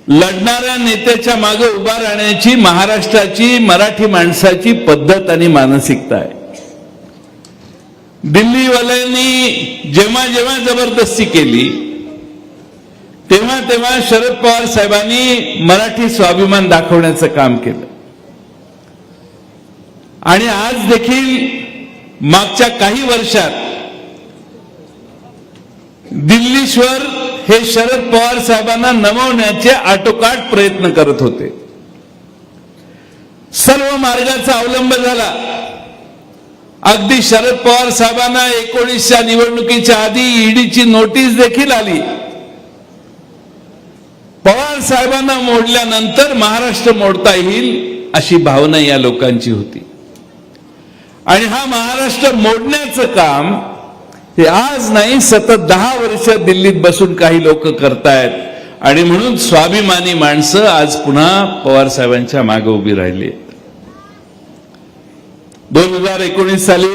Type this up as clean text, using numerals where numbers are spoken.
लढणाऱ्या नेत्याच्या मागे उभा राहण्याची महाराष्ट्राची मराठी माणसाची पद्धत आणि मानसिकता आहे। दिल्लीवाल्यांनी जेव्हा जेव्हा जबरदस्ती केली तेव्हा तेव्हा शरद पवार साहेबांनी मराठी स्वाभिमान दाखवण्याचं काम केलं आणि आज देखील मागच्या काही वर्षात दिल्लीश्वर हे शरद पवार साहेबांना नमवण्याचे आटोकाट प्रयत्न करत होते। सर्व मार्गाचा अवलंब झाला। अगदी शरद पवार साहेबांना 19च्या निवडणुकीच्या आधी ईडीची नोटीस देखील आली। पवार साहेबांना मोडल्यानंतर महाराष्ट्र मोडता येईल अशी भावना या लोकांची होती आणि हा महाराष्ट्र मोडण्याचं काम हे आज नाही सतत 10 वर्ष दिल्लीत बसून काही लोक करतायत आणि म्हणून स्वाभिमानी माणसं आज पुन्हा पवार साहेबांच्या मागे उभी राहिली। 2019 साली